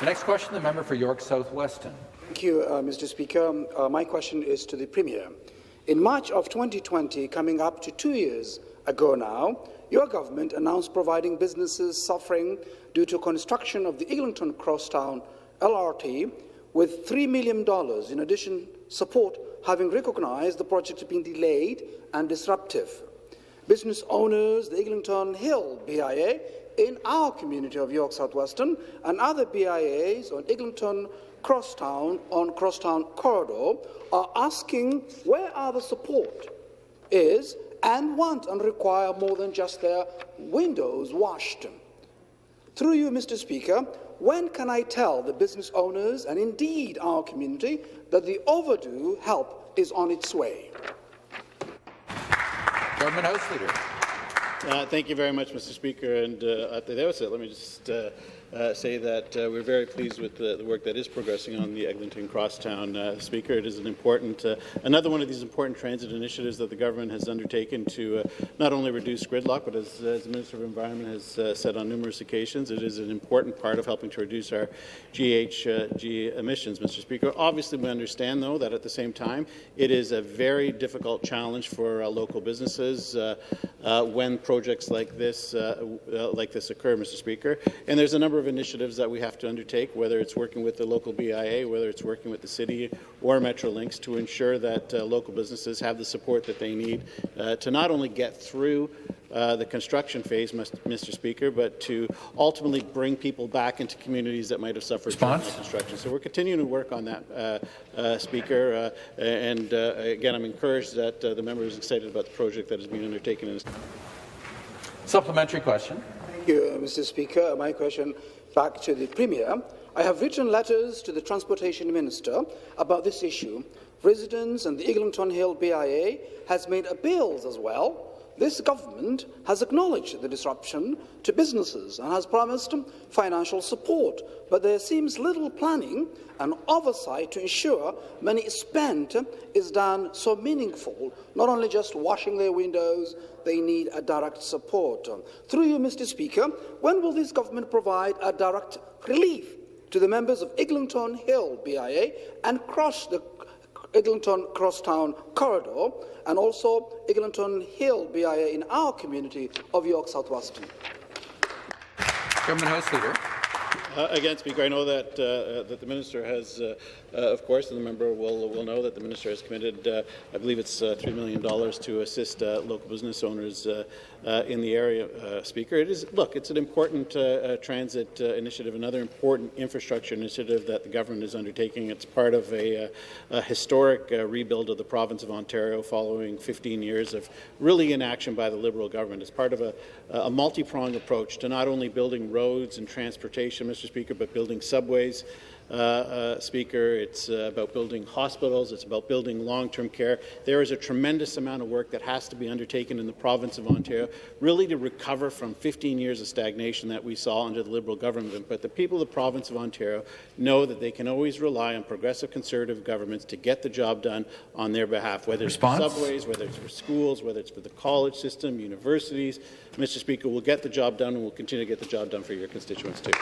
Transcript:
The next question, the member for York South Weston. Thank you, Mr. Speaker. My question is to the Premier. In March of 2020, coming up to 2 years ago now, your government announced providing businesses suffering due to construction of the Eglinton Crosstown LRT with $3 million in addition support, having recognised the project as being delayed and disruptive. Business owners, the Eglinton Hill BIA in our community of York South Weston and other BIAs on Eglinton Crosstown corridor are asking where the support is and want and require more than just their windows washed. Through you, Mr. Speaker, when can I tell the business owners and indeed our community that the overdue help is on its way? Government House Leader. Thank you very much, Mr. Speaker. And at the outset, let me just say that we're very pleased with the work that is progressing on the Eglinton Crosstown. Speaker, it is an important, another one of these important transit initiatives that the government has undertaken to not only reduce gridlock, but as the Minister of Environment has said on numerous occasions, it is an important part of helping to reduce our GHG emissions, Mr. Speaker. Obviously, we understand, though, that at the same time, it is a very difficult challenge for local businesses when projects like this occur, Mr. Speaker. And there's a number of initiatives that we have to undertake, whether it's working with the local BIA, whether it's working with the city or Metrolinx, to ensure that local businesses have the support that they need to not only get through the construction phase, Mr. Speaker, but to ultimately bring people back into communities that might have suffered from the construction. So we're continuing to work on that, Speaker. Again, I'm encouraged that the member is excited about the project that is being undertaken. Supplementary question. Thank you, Mr. Speaker. My question back to the Premier. I have written letters to the Transportation Minister about this issue. Residents and the Eglinton Hill BIA has made appeals as well. This government has acknowledged the disruption to businesses and has promised financial support, but there seems little planning and oversight to ensure money spent is done so meaningful, not only just washing their windows, they need a direct support. Through you, Mr. Speaker, when will this government provide a direct relief to the members of Eglinton Hill BIA and cross the Eglinton Crosstown corridor and also Eglinton Hill BIA in our community of York South Weston? Government House Leader. Again, Speaker, I know that that the minister has, of course, and the member will know that the minister has committed, I believe it's $3 million to assist local business owners in the area. Speaker, it's an important transit initiative, another important infrastructure initiative that the government is undertaking. It's part of a historic rebuild of the province of Ontario following 15 years of really inaction by the Liberal government. It's part of a multi-pronged approach to not only building roads and transportation, Mr. Speaker, but building subways. Speaker, it's about building hospitals, it's about building long-term care. There is a tremendous amount of work that has to be undertaken in the province of Ontario, really to recover from 15 years of stagnation that we saw under the Liberal government. But the people of the province of Ontario know that they can always rely on progressive Conservative governments to get the job done on their behalf, whether it's for subways, whether it's for schools, whether it's for the college system, universities. Mr. Speaker, we'll get the job done, and we'll continue to get the job done for your constituents too.